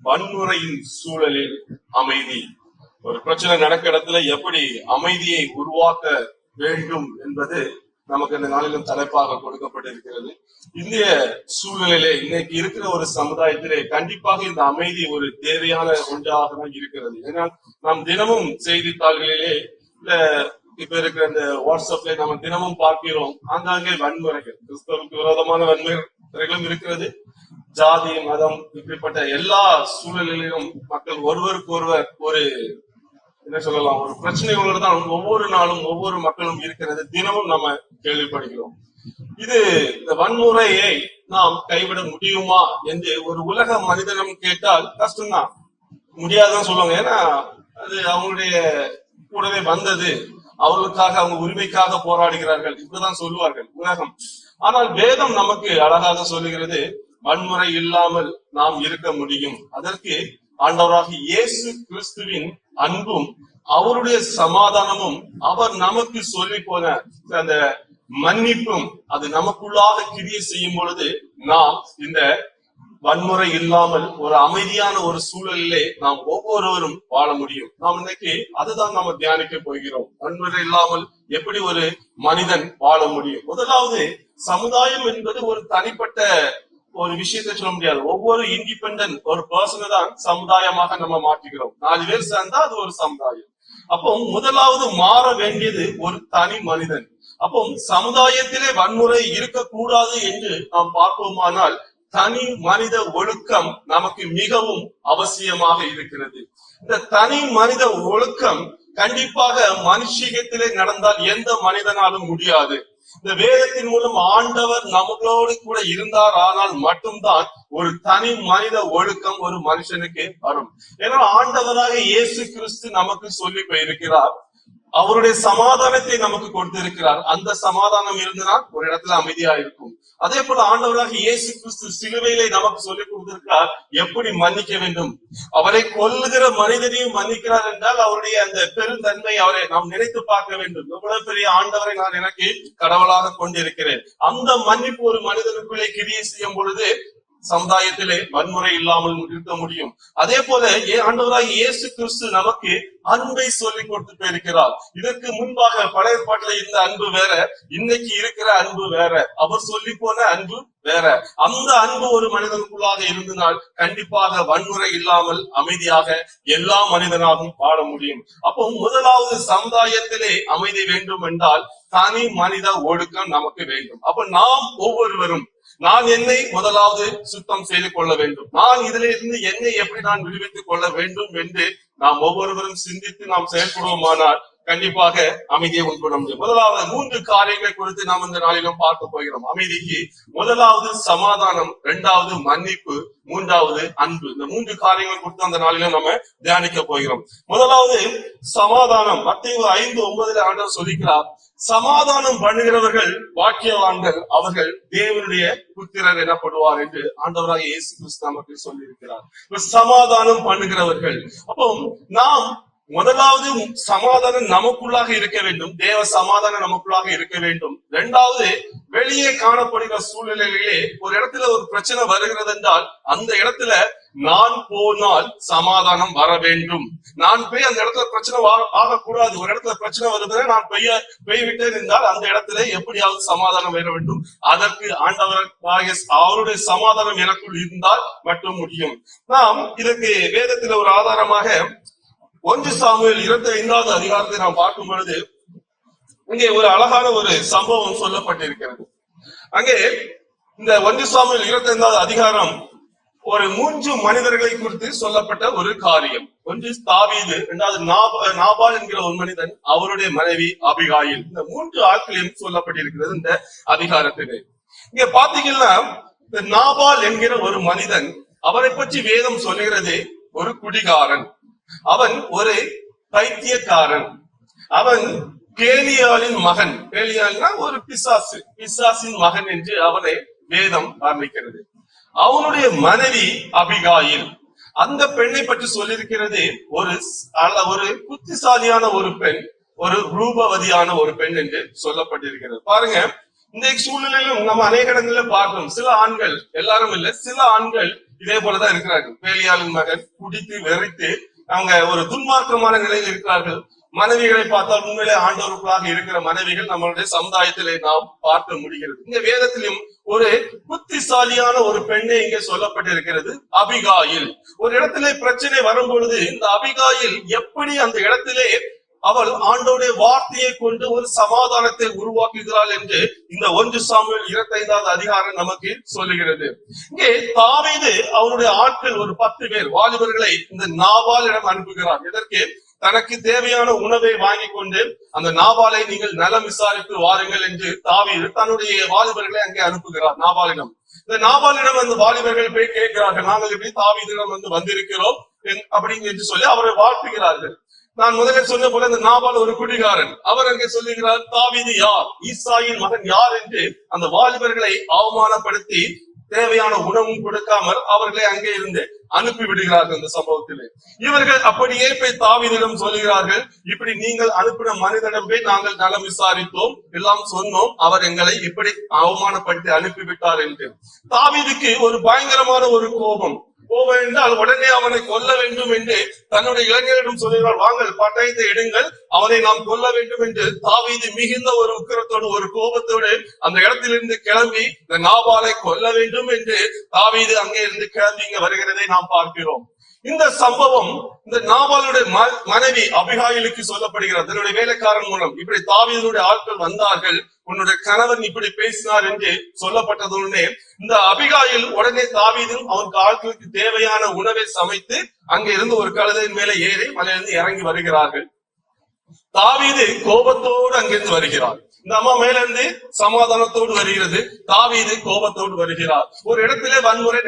வன்முறையின் சூழலில் அமைதி. ஒரு பிரச்சனை நடக்கிற இடத்துல எப்படி அமைதியை உருவாக்க வேண்டும் என்பது நமக்கு இந்த நாளிலும் தலைப்பாக கொடுக்கப்பட்டிருக்கிறது. இந்திய சூழ்நிலையிலே இன்னைக்கு இருக்கிற ஒரு சமுதாயத்திலே கண்டிப்பாக இந்த அமைதி ஒரு தேவையான ஒன்றாக தான் இருக்கிறது. ஏன்னா நாம் தினமும் செய்தித்தாள்களிலே இல்ல இப்ப இருக்கிற இந்த வாட்ஸ்அப்ல நம்ம தினமும் பார்க்கிறோம், ஆங்காங்கே வன்முறைகள், கிறிஸ்தவருக்கு விரோதமான வன்முறைகளும் இருக்கிறது. ஜாதி மதம் இப்படிப்பட்ட எல்லா சூழலிலும் மக்கள் ஒருவருக்கு ஒருவர் ஒரு என்ன சொல்லலாம், ஒரு பிரச்சனைகளோடு தான் ஒவ்வொரு நாளும் ஒவ்வொரு மக்களும் இருக்கிறது. தினமும் நம்ம கேள்விப்படுகிறோம். இது இந்த வன்முறையை நாம் கைவிட முடியுமா என்று ஒரு உலக மனிதனம் கேட்டால் கஷ்டம்தான், முடியாதுதான் சொல்லுவாங்க. ஏன்னா அது அவங்களுடைய கூடவே வந்தது, அவர்களுக்காக அவங்க உரிமைக்காக போராடுகிறார்கள், இப்படிதான் சொல்லுவார்கள் உலகம். ஆனால் வேதம் நமக்கு அழகாக சொல்லுகிறது, வன்முறை இல்லாமல் நாம் இருக்க முடியும். அதற்கு ஆண்டவராக இயேசு கிறிஸ்துவின் அன்பும் அவருடைய சமாதானமும் அவர் நமக்கு சொல்லி போன அந்த மன்னிப்பும் அது நமக்குள்ளாக கிரியை செய்யும் பொழுது நாம் இந்த வன்முறை இல்லாமல் ஒரு அமைதியான ஒரு சூழலிலே நாம் ஒவ்வொருவரும் வாழ முடியும். நாம் இன்னைக்கு அதுதான் நாம தியானிக்க போகிறோம். வன்முறை இல்லாமல் எப்படி ஒரு மனிதன் வாழ முடியும். முதலாவது, சமுதாயம் என்பது ஒரு தனிப்பட்ட ஒரு விஷயத்தை சொல்ல முடியாது. ஒவ்வொரு இண்டிபெண்டன்ட் ஒரு பர்சனை தான் சமுதாயமாக நம்ம மாற்றுகிறோம். 4 பேர் சேர்ந்தா அது ஒரு சமுதாயம். அப்போ முதலாவது மாற வேண்டியது ஒரு தனி மனிதன். அப்போ சமுதாயத்திலே வன்முறை இருக்கக்கூடாது என்று நாம் பார்ப்போமானால் தனி மனித ஒழுக்கம் நமக்கு மிகவும் அவசியமாக இருக்கிறது. இந்த தனி மனித ஒழுக்கம் கண்டிப்பாக மனுஷியத்திலே நடந்தால் எந்த மனிதனாலும் முடியாது. இந்த வேதத்தின் மூலம் ஆண்டவர் நம்மளோடு கூட இருந்தார், ஆனால் மட்டும்தான் ஒரு தனி மனித ஒழுக்கம் ஒரு மனுஷனுக்கு வரும். ஏன்னா ஆண்டவராக இயேசு கிறிஸ்து நமக்கு சொல்லி போயிருக்கிறார், அவருடைய சமாதானத்தை நமக்கு கொடுத்திருக்கிறார். அந்த சமாதானம் இருந்தனால் ஒரு இடத்துல அமைதியா இருக்கும். அதே போல ஆண்டவராக இயேசு கிறிஸ்து சிலுவையிலே நமக்கு சொல்லிக் கொடுத்திருக்கிறார் எப்படி மன்னிக்க வேண்டும். அவரை கொல்லுகிற மனிதனையும் மன்னிக்கிறார் என்றால் அவருடைய அந்த பெருந்தன்மை அவரை நாம் நினைத்து பார்க்க வேண்டும். எவ்வளவு பெரிய ஆண்டவரை நான் எனக்கு கடவுளாக கொண்டிருக்கிறேன். அந்த மன்னிப்பு ஒரு மனிதனுக்குள்ளே கிரியை செய்யும் பொழுது சமுதாயத்திலே வன்முறை இல்லாமல் இருக்க முடியும். அதே போல ஆண்டவராக இயேசு கிறிஸ்து நமக்கு அன்பை சொல்லி கொடுத்து போயிருக்கிறார். இதற்கு முன்பாக பழைய ஏற்பாட்டில இந்த அன்பு வேற, இன்னைக்கு இருக்கிற அன்பு வேற, அவர் சொல்லி போன அன்பு வேற. அந்த அன்பு ஒரு மனிதனுக்குள்ளாக இருந்தனால் கண்டிப்பாக வன்முறை இல்லாமல் அமைதியாக எல்லா மனிதனாகவும் வாழ முடியும். அப்போ முதலாவது சமுதாயத்திலே அமைதி வேண்டும் என்றால் தனி மனித ஒழுக்கம் நமக்கு வேண்டும். அப்ப நாம் ஒவ்வொருவரும் நான் என்னை முதலாவது சுத்தம் செய்து கொள்ள வேண்டும், நான் இதுல இருந்து என்னை எப்படி நான் விடுவித்துக் கொள்ள வேண்டும் என்று நாம் ஒவ்வொருவரும் சிந்தித்து நாம் செயல்படுவோமானால் கண்டிப்பாக அமைதியை உண்டு பண்ண முடியும். முதலாவது 3 காரியங்களை குறித்து நாம் இந்த நாளிலும் பார்க்க போகிறோம். அமைதிக்கு முதலாவது சமாதானம், 2வது மன்னிப்பு, 3வது அன்பு. இந்த 3 காரியங்கள் குறித்து அந்த நாளிலும் நம்ம தியானிக்க போகிறோம். முதலாவது சமாதானம். மத்தேயு 5:9 ஆண்டவர் சொல்லிக்கிறார், சமாதானம் பண்ணுகிறவர்கள் பாக்கியவான்கள், அவர்கள் தேவனுடைய புத்திரர் எனப்படுவார் என்று ஆண்டவராக இயேசு கிறிஸ்து நமக்கு சொல்லி இருக்கிறார். சமாதானம் பண்ணுகிறவர்கள். அப்போ நாம் முதலாவது சமாதானம் நமக்குள்ளாக இருக்க வேண்டும், தேவ சமாதானம் நமக்குள்ளாக இருக்க வேண்டும். 2வது, வெளியே காணப்படுகிற சூழ்நிலையிலே ஒரு இடத்துல ஒரு பிரச்சனை வருகிறது என்றால் அந்த இடத்துல நான் போனால் சமாதானம் வர வேண்டும். நான் போய் அந்த இடத்துல பிரச்சனை ஆகக்கூடாது. ஒரு இடத்துல பிரச்சனை வருதுன்னா நான் போய்விட்டே இருந்தால் அந்த இடத்துல எப்படியாவது சமாதானம் வர வேண்டும். அதற்கு ஆண்டவராகிய அவருடைய சமாதானம் எனக்குள் இருந்தால் மட்டும் முடியும். நாம் இதற்கு வேதத்துல ஒரு ஆதாரமாக 1 சாமுவேல் 25வது அதிகாரத்தை நாம் பார்க்கும் பொழுது இங்கே ஒரு அழகான ஒரு சம்பவம் சொல்லப்பட்டிருக்கிறது. அங்கே இந்த 1 சாமுவேல் 25வது அதிகாரம் ஒரு 3 மனிதர்களை குறித்து சொல்லப்பட்ட ஒரு காரியம். ஒன்று தாவீது, 2வது நாபால் என்கிற ஒரு மனிதன், அவருடைய மனைவி அபிகாயில். இந்த 3 ஆட்களையும் சொல்லப்பட்டிருக்கிறது இந்த அதிகாரத்திலே. இங்க பாத்தீங்கன்னா இந்த நாபால் என்கிற ஒரு மனிதன், அவரை பற்றி வேதம் சொல்லுகிறது ஒரு குடிகாரன், அவன் ஒரு பைத்தியக்காரன், அவன் பேலியாளின் மகன். பேலியாள்னா ஒரு பிசாசு, பிசாசின் மகன் என்று அவனை வேதம் வர்ணிக்கிறது. அவனுடைய மனைவி அபிகாயில். அந்த பெண்ணை பற்றி சொல்லியிருக்கிறது ஒரு புத்திசாலியான ஒரு பெண், ஒரு ரூபவதியான ஒரு பெண் என்று சொல்லப்பட்டிருக்கிறது. பாருங்க, இந்த சூழ்நிலையிலும் நம்ம அநேக இடங்கள்ல பார்க்கிறோம், சில ஆண்கள், எல்லாரும் இல்ல, சில ஆண்கள் இதே போலதான் இருக்கிறார்கள். பேலியாளின் மகன் குடித்து வெறித்து அவங்க ஒரு துன்மார்க்கமான நிலையில் இருக்கிறார்கள். மனைவிகளை பார்த்தால் உண்மையிலே ஆண்டவருக்குள்ளாக இருக்கிற மனைவிகள் நம்மளுடைய சமுதாயத்திலே நாம் பார்க்க முடிகிறது. இங்க வேதத்திலும் ஒரு புத்திசாலியான ஒரு பெண்ணை இங்கே சொல்லப்பட்டிருக்கிறது, அபிகாயில். ஒரு இடத்திலே பிரச்சனை வரும்பொழுது இந்த அபிகாயில் எப்படி அந்த இடத்திலே அவள் ஆண்டவருடைய வார்த்தையை கொண்டு ஒரு சமாதானத்தை உருவாக்குகிறாள் என்று இந்த 1 சாமுவேல் 25வது அதிகாரம் நமக்கு சொல்லுகிறது. இங்கே தாவீது அவருடைய ஆட்கள் ஒரு 10 பேர் வாலிபர்களை இந்த நாபாலிடம் அனுப்புகிறார். எதற்கு? தனக்கு தேவையான உணவை வாங்கி கொண்டு அந்த நாபாலை நீங்கள் நலம் விசாரித்து வாருங்கள் என்று தாவீது தன்னுடைய வாலிபர்களை அங்கே அனுப்புகிறார் நாபாலிடம். இந்த நாபாலிடம் அந்த வாலிபர்கள் போய் கேட்கிறார்கள், நாங்கள் எப்படி தாவீதிடம் வந்திருக்கிறோம் அப்படின்னு சொல்லி அவரை வாழ்த்துகிறார்கள். நான் முதலில் சொன்ன போல இந்த நாபால் ஒரு குடிகாரன். அவர் அங்கே சொல்லுகிறார், தாவீது யார், ஈசாயின் மகன் யார் என்று அந்த வாலிபர்களை அவமானப்படுத்தி தேவையான உணவும் கொடுக்காமல் அவர்களை அங்கே இருந்து அனுப்பி விடுகிறார்கள். இந்த சம்பவத்திலே இவர்கள் அப்படியே போய் தாவீதிடம் சொல்லுகிறார்கள், இப்படி நீங்கள் அனுப்பின மனிதனிடம் போய் நாங்கள் நலம் விசாரித்தோம், எல்லாம் சொன்னோம், அவர் எங்களை இப்படி அவமானப்படுத்தி அனுப்பிவிட்டார் என்று. தாவீதுக்கு ஒரு பயங்கரமான ஒரு கோபம் என்றால் உடனே அவனை கொல்ல வேண்டும் என்று தன்னுடைய இளைஞரிடம் சொல்கிறார், வாங்கள் பட்டயத்தை எடுங்கள், அவனை நாம் கொல்ல வேண்டும் என்று. தாவீது மிகுந்த ஒரு உக்கிரத்தோடு ஒரு கோபத்தோடு அந்த இடத்திலிருந்து கிளம்பி இந்த நாபாலை கொல்ல வேண்டும் என்று தாவீது அங்கே இருந்து கிளம்பி இங்க வருகிறதை நாம் பார்க்கிறோம். இந்த சம்பவம் இந்த நாபாலுடைய மனைவி அபிகாயிலுக்கு சொல்லப்படுகிறது. தன்னுடைய வேலைக்காரன் மூலம் இப்படி தாவீதுடைய ஆட்கள் வந்தார்கள், உன்னுடைய கணவன் இப்படி பேசினார் என்று சொல்லப்பட்டதுடனே இந்த அபிகாயில் உடனே தாவீதும் அவனுக்கு ஆட்களுக்கு தேவையான உணவை சமைத்து அங்கே இருந்து ஒரு கழுதையின் மேலே ஏறி மலையிலிருந்து இறங்கி வருகிறார்கள். தாவீது கோபத்தோடு அங்கிருந்து வருகிறார். இந்த அம்மா மேல இருந்து சமாதானத்தோடு வருகிறது, தாவீது கோபத்தோடு வருகிறார். ஒரு இடத்திலே வன்முறை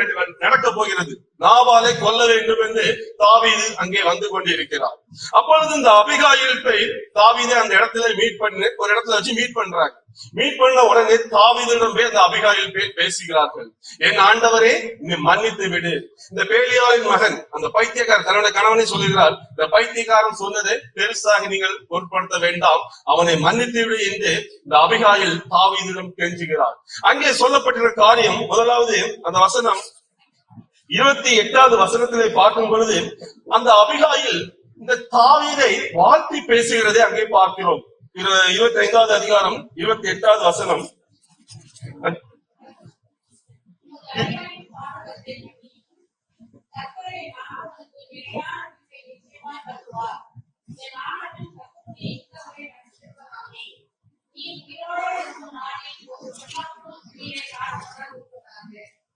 நடக்க போகிறது, நாபாலை கொல்ல வேண்டும் என்று தாவீது அங்கே வந்து கொண்டிருக்கிறார். அப்பொழுது இந்த அபிகாயில் போய் தாவீதை அந்த இடத்துல மீட் பண்ணி ஒரு இடத்துல வச்சு மீட் பண்றாங்க. மீட் பண்ண உடனே தாவீதிடம் போய் அந்த அபிகாயில் போய் பேசுகிறார்கள், என் ஆண்டவரே நீ மன்னித்து விடு. இந்த பேலியாளின் மகன் அந்த பைத்தியக்காரன் தன்னுடைய கணவனை சொல்லுகிறார், இந்த பைத்தியக்காரன் சொன்னதை பெருசாக நீங்கள் பொருட்படுத்த வேண்டாம், அவனை மன்னித்து விடு என்று இந்த அபிகாயில் தாவீதிடம் கெஞ்சுகிறார். அங்கே சொல்லப்பட்டிருக்கிற காரியம் முதலாவது அந்த வசனம் 28வது வசனத்திலே பார்க்கும் பொழுது அந்த அபிகாயில் இந்த தாவீதை வாழ்த்தி பேசுகிறதை அங்கே பார்க்கிறோம். 25வது அதிகாரம் 28வது வசனம்.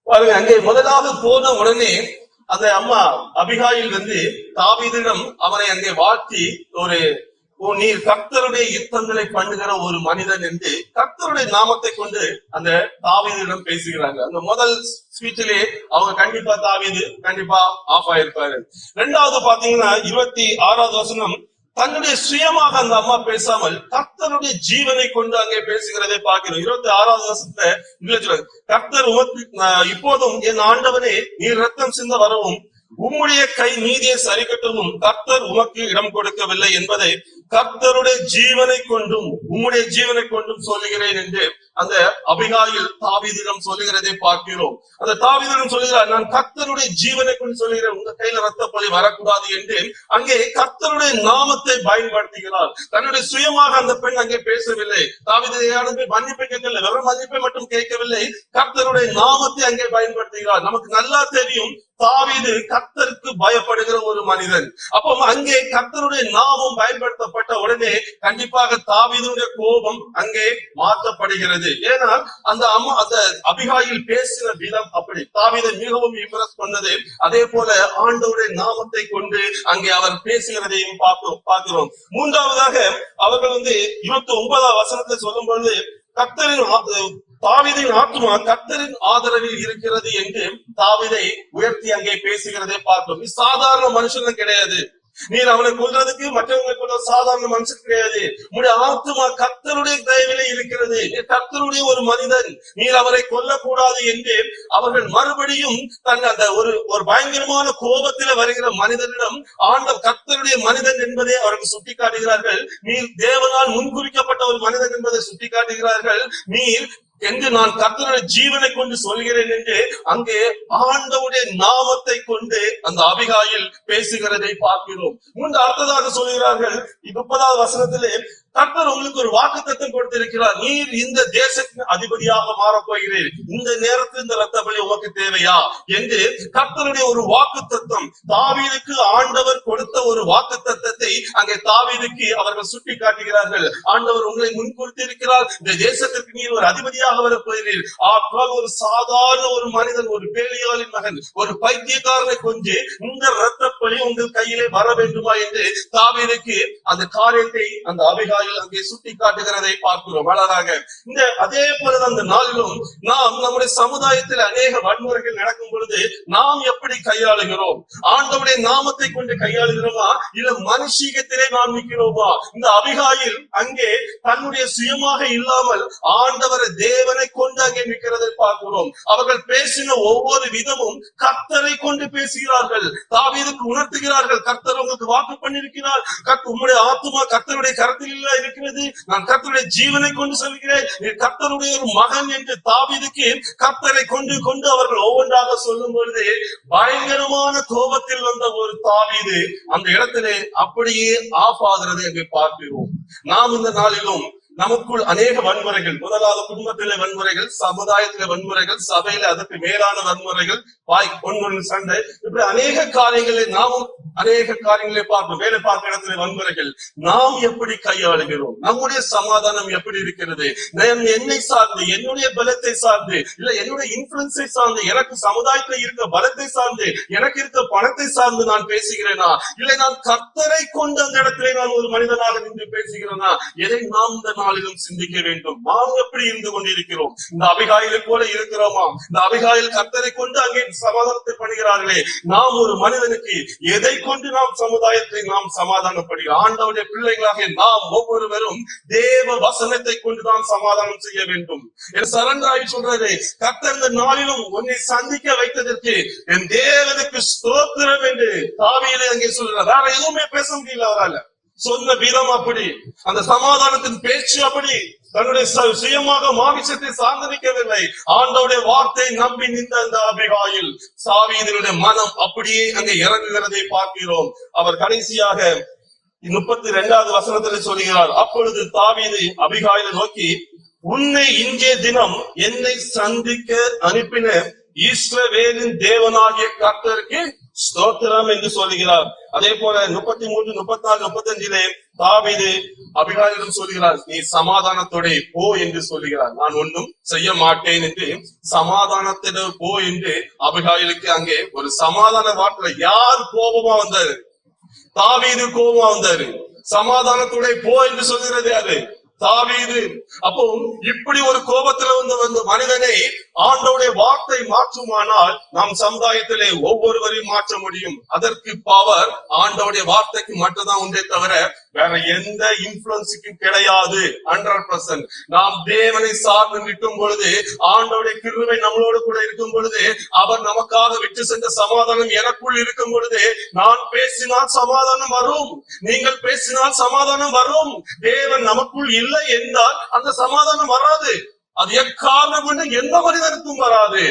பாருங்க, அங்கே முதலாவது போன உடனே அந்த அம்மா அபிகாயில் வந்து தாவீதிடம் அவனை அங்கே வாழ்த்தி ஒரு நீர் கர்த்தருடைய யுத்தங்களை பண்ணுகிற ஒரு மனிதன் என்று கர்த்தருடைய நாமத்தை கொண்டு அந்த தாவீதிடம் பேசுகிறாங்க. அந்த முதல் ஸ்பீச்சிலே அவங்க கண்டிப்பா தாவீது கண்டிப்பா ஆஃப் ஆயிருப்பாரு. 2வது பாத்தீங்கன்னா 26வது வசனம், தன்னுடைய சுயமாக அந்த அம்மா பேசாமல் கர்த்தருடைய ஜீவனை கொண்டு அங்கே பேசுகிறதை பார்க்கிறோம். 26வது வசனத்தை கர்த்தர் உமக்கு இப்போதும் என் ஆண்டவனே நீர் ரத்தம் சிந்த வரவும் உம்முடைய கை நீதியை சரிக்கட்டவும் கர்த்தர் உமக்கு இடம் கொடுக்கவில்லை என்பதை கர்த்தருடைய ஜீவனை கொண்டும் உம்முடைய ஜீவனை கொண்டும் சொல்லுகிறேன் என்று அந்த அபிகாயில் தாவீதிடம் சொல்லுகிறதை பார்க்கிறோம். அந்த தாவீதிடம் சொல்லுகிறார், நான் கர்த்தருடைய ஜீவனை கொண்டு சொல்லுகிறேன், உங்க கையில ரத்த பழி வரக்கூடாது என்று அங்கே கர்த்தருடைய நாமத்தை பயன்படுத்துகிறார். தன்னுடைய சுயமாக அந்த பெண் அங்கே பேசவில்லை, தாவீது மன்னிப்பை கேட்கவில்லை, வெறும் மன்னிப்பை மட்டும் கேட்கவில்லை, கர்த்தருடைய நாமத்தை அங்கே பயன்படுத்துகிறார். நமக்கு நல்லா தெரியும் தாவீது கர்த்தருக்கு பயப்படுகிற ஒரு மனிதன். அப்போ அங்கே கர்த்தருடைய நாமம் பயன்படுத்தப்பட்ட உடனே கண்டிப்பாக தாவீதுடைய கோபம் அங்கே மாற்றப்படுகிறது. ஏனால் அந்த அபிகாயில் பேசின விதம் அப்படி தாவீதை மிகவும் இம்ப்ரெஸ் பண்ணது. அதே போல ஆண்டவருடைய நாமத்தை கொண்டு அங்கே அவர் பேசுகிறதையும் பார்க்கிறோம். 3வதாக அவர்கள் 29வது வசனத்தை சொல்லும் பொழுது தாவீதின் ஆத்துமா கர்த்தரின் ஆதரவில் இருக்கிறது என்று தாவீதை உயர்த்தி அங்கே பேசுகிறதை பார்க்கிறோம். இது சாதாரண மனுஷன் கிடையாது, நீர் அவனை கொல்றதுக்கு மற்றவங்களை கொல்ல சாதாரண மனுஷன் கிடையாது. உங்களுடைய ஆத்துமா கர்த்தருடைய தயவிலே இருக்கிறது, கர்த்தருடைய ஒரு மனிதன், நீர் அவரை கொல்லக்கூடாது என்று அவர்கள் மறுபடியும் அந்த ஒரு பயங்கரமான கோபத்தில வருகிற மனிதனிடம் கர்த்தருடைய மனிதன் என்பதை அவர்கள் சுட்டி காட்டுகிறார்கள். நீர் தேவனால் முன்குறிக்கப்பட்ட ஒரு மனிதன் என்பதை சுட்டி காட்டுகிறார்கள். நீர் என்று நான் கர்த்தருடைய ஜீவனை கொண்டு சொல்கிறேன் என்று அங்கே ஆண்டவருடைய நாமத்தை கொண்டு அந்த அபிகாயில் பேசுகிறதை பார்க்கிறோம். முன்பு அடுத்ததாக சொல்கிறார்கள் 30வது வசனத்திலே, கர்த்தர் உங்களுக்கு ஒரு வாக்குத்தத்தம் கொடுத்திருக்கிறார், நீர் இந்த தேசத்தின் அதிபதியாக மாறப் போகிறீர், இந்த நேரத்தில் இந்த இரத்த பலி உமக்கு தேவையா என்று கர்த்தருடைய ஒரு வாக்குத்தத்தம், தாவீதுக்கு ஆண்டவர் கொடுத்த ஒரு வாக்குத்தத்தத்தை அங்கே தாவீதுக்கு அவர்கள் சுட்டி காட்டுகிறார்கள். ஆண்டவர் உங்களை முன்கொடுத்திருக்கிறார், இந்த தேசத்திற்கு நீர் ஒரு அதிபதியாக வரப் போகிறீர். ஆனால் ஒரு சாதாரண ஒரு மனிதன், ஒரு பேலியாளின் மகன், ஒரு பைத்தியக்காரனை கொண்டு இந்த இரத்த பலி உங்கள் கையிலே வர வேண்டுமா என்று தாவீதுக்கு அந்த காரியத்தை அந்த அபிகாயில் அங்கே சுட்டி காட்டுகிறதை பார்க்கிறோம். அழகாக இந்த அதே போல அந்த நாளிலும் நாம் நம்முடைய சமுதாயத்தில் அநேக வன்முறைகள் நடக்கும் பொழுது நாம் எப்படி கையாளுகிறோம்? ஆண்டவருடைய நாமத்தை கொண்டு கையாளுகிறோமா, இல்ல மனுஷீகத்திலே நாம் நிற்கிறோமா? இந்த அபிகாயில் அங்கே தன்னுடைய சுயமாக இல்லாமல் ஆண்டவரை தேவனை கொண்டு அங்கே நிற்கிறதை பார்க்கிறோம். அவர்கள் பேசின ஒவ்வொரு விதமும் கர்த்தரை கொண்டு பேசுகிறார்கள். தாவீதுக்கு உணர்த்துகிறார்கள், கர்த்தர் உங்களுக்கு வாக்கு பண்ணிருக்கிறார், உம்முடைய ஆத்துமா கர்த்தருடைய கரத்தில் இல்ல இருக்கிறது, நான் கர்த்தருடைய ஜீவனை கொண்டு சொல்கிறேன், கர்த்தருடைய ஒரு மகன் என்று தாவீதுக்கு கர்த்தரை கொண்டு கொண்டு அவர்கள் ஒவ்வொன்றாக சொல்லும் பொழுது பயங்கரமான கோபத்தில் வந்த ஒரு தாவீது அந்த இடத்திலே அப்படியே ஆபாகிறதை அங்கே பார்க்கிறோம். நாம் இந்த நாளிலும் நமக்குள் அநேக வன்முறைகள், முதலாவது குடும்பத்திலே வன்முறைகள், சமுதாயத்திலே வன்முறைகள், சபையில அதற்கு மேலான வன்முறைகள், பொன் சண்டை, இப்படி அநேக காரியங்களை நாமும் அநேக காரியங்களை பார்ப்போம். வேலை பார்க்கிற இடத்துல வன்முறைகள் நாம் எப்படி கையாளுகிறோம்? நம்முடைய சமாதானம் எப்படி இருக்கிறது? என்னை சார்ந்து, என்னுடைய பலத்தை சார்ந்து, இல்ல என்னுடைய இன்ஃபுளுன்ஸை சார்ந்து, எனக்கு சமுதாயத்தில் இருக்க பலத்தை சார்ந்து, எனக்கு இருக்க பணத்தை சார்ந்து நான் பேசுகிறேனா, இல்லை நான் கர்த்தரை கொண்டு அந்த இடத்திலே நான் ஒரு மனிதனாக நின்று பேசுகிறேனா? எதை நாம் இந்த நாளிலும் சிந்திக்க வேண்டும். நாம் எப்படி இருந்து கொண்டிருக்கிறோம்? இந்த அபிகாயிலை போல இருக்கிறோமா? இந்த அபிகாயில் கர்த்தரை கொண்டு அங்கே சமாதானத்தை பண்ணுகிறார்களே, நாம் ஒரு மனிதனுக்கு எதை கொண்டு நாம் சமுதாயத்தை நாம் சமாதானப்படுகிறோம்? ஆண்டவருடைய பிள்ளைகளாக நாம் ஒவ்வொருவரும் தேவ வசனத்தை கொண்டுதான் சமாதானம் செய்ய வேண்டும். சரண்டராய் சொல்றது, கர்த்தர் இந்த நாளிலும் உன்னை சந்திக்க வைத்ததற்கு என் தேவனுக்கு ஸ்தோத்திரம் என்று தாவீது அங்கே சொல்றார். வேற எதுவுமே பேச முடியல அவரால. சொன்ன விதம் அப்படி, அந்த சமாதானத்தின் பேச்சு அப்படி, தன்னுடைய சுயமாக மாமிசத்தை சார்ந்து நிற்கவில்லை. ஆண்டவருடைய வார்த்தை நம்பி நின்ற அந்த அபிகாயில் தாவீதினுடைய மனம் அப்படியே அங்கே இறங்குகிறதை பார்க்கிறோம். அவர் கடைசியாக 32வது வசனத்தில் சொல்கிறார், அப்பொழுது தாவீது அபிகாயிலை நோக்கி, உன்னை இன்றைய தினம் என்னை சந்திக்க அனுப்பின இஸ்ரவேலின் தேவனாகிய கர்த்தருக்கு ஸ்தோத்திரம் என்று சொல்லுகிறார். அதே போல 33, 34, 35 தாவீது அபிகாயிலும் சொல்கிறார், நீ சமாதானத்தோட போ என்று சொல்லுகிறார். நான் ஒன்றும் செய்ய மாட்டேன் என்று சமாதானத்தோட போ என்று அபிகாயிலுக்கு அங்கே ஒரு சமாதான வார்த்தை. யார் கோபமா வந்தாரு? தாவீது கோபமா வந்தாரு. சமாதானத்தோட போ என்று சொல்கிறது யாரு? தாவீது. அப்போ இப்படி ஒரு கோபத்துல வந்த மனிதனை ஆண்டவருடைய வார்த்தை மாற்றுமானால் நாம் சமுதாயத்திலே ஒவ்வொருவரையும் மாற்ற முடியும். அதற்கு பவர் ஆண்டவருடைய வார்த்தைக்கு மட்டும்தான் உண்டே தவிர வேற எந்த இன்ஃபுளுன்ஸுக்கும் கிடையாது. 100% நாம் தேவனை சார்ந்து நிற்கும் பொழுது, ஆண்டவருடைய கிருபை நம்மளோடு கூட இருக்கும் பொழுது, அவர் நமக்காக விட்டு சென்ற சமாதானம் எனக்குள் இருக்கும் பொழுது, நான் பேசினால் சமாதானம் வரும், நீங்கள் பேசினால் சமாதானம் வரும். தேவன் நமக்குள் இல்லை என்றால் அந்த சமாதானம் வராது. அது எக்காரணம் கொண்டு எந்த மனிதனுக்கும் வராது.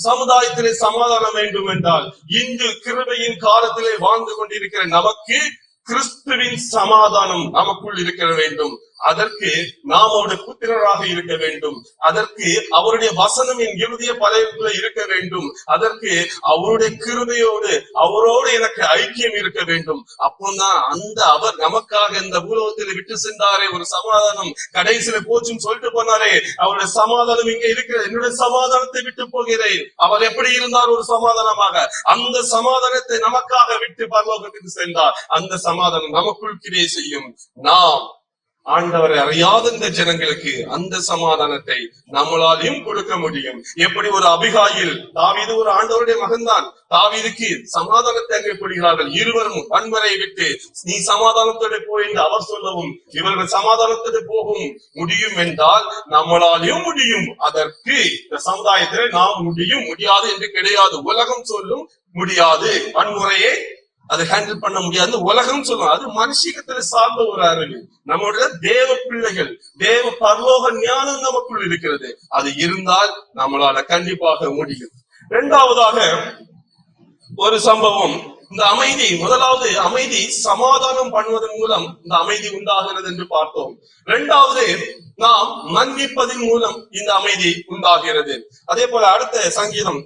சமுதாயத்திலே சமாதானம் வேண்டும் என்றால் இன்று கிருபையின் காலத்திலே வாழ்ந்து கொண்டிருக்கிற நமக்கு கிறிஸ்துவின் சமாதானம் நமக்குள் இருக்க வேண்டும். அதற்கு நாம் அவருடைய புத்திரராக இருக்க வேண்டும். அதற்கு அவருடைய வசனம் என் இருதய பலகைக்குள்ள இருக்க வேண்டும். அதற்கு அவருடைய கிருபையோடு அவரோடு எனக்கு ஐக்கியம் இருக்க வேண்டும். அப்போதான் அந்த அவர் நமக்காக இந்த பூலோகத்தில் விட்டு சென்றாரே ஒரு சமாதானம், கடைசியில போச்சுன்னு சொல்லிட்டு போனாரே, அவருடைய சமாதானம் இங்க இருக்கிற, என்னுடைய சமாதானத்தை விட்டு போகிறேன். அவர் எப்படி இருந்தார் ஒரு சமாதானமாக, அந்த சமாதானத்தை நமக்காக விட்டு பரலோகத்துக்கு சென்றார். அந்த சமாதானம் நமக்குள் கிரியை செய்யும். நாம் ஆண்டவரை அறியாத இந்த ஜனங்களுக்கு அந்த சமாதானத்தை நம்மளாலையும் கொடுக்க முடியும். எப்படி ஒரு அபிகாயில், தாவீது ஒரு ஆண்டவருடைய மகன்தான், தாவீதுக்கு சமாதானத்தை அங்கே கொடுக்கிறார்கள். இருவரும் வன்முறையை விட்டு நீ சமாதானத்தோட போய் என்று அவர் சொல்லவும், இவர்கள் சமாதானத்தோடு போகும் முடியும் என்றால் நம்மளாலையும் முடியும். அதற்கு இந்த சமுதாயத்திலே நாம் முடியும், முடியாது என்று கிடையாது. உலகம் சொல்லும் முடியாது, வன்முறையை அதை ஹேண்டில் பண்ண முடியாது. உலகம் சொல்லுவோம், அது மனுஷீகத்துல சார்ந்த ஒரு அறிவு. நம்முடைய தேவ பிள்ளைகள், தேவ பரலோக ஞானம் நமக்குள் இருக்கிறது. அது இருந்தால் நம்மளால கண்டிப்பாக முடியும். இரண்டாவதாக ஒரு சம்பவம், இந்த அமைதி. முதலாவது அமைதி சமாதானம் பண்ணுவதன் மூலம் இந்த அமைதி உண்டாகிறது என்று பார்த்தோம். இரண்டாவது நாம் மன்னிப்பதன் மூலம் இந்த அமைதி உண்டாகிறது. அதே போல அடுத்த சங்கீதம்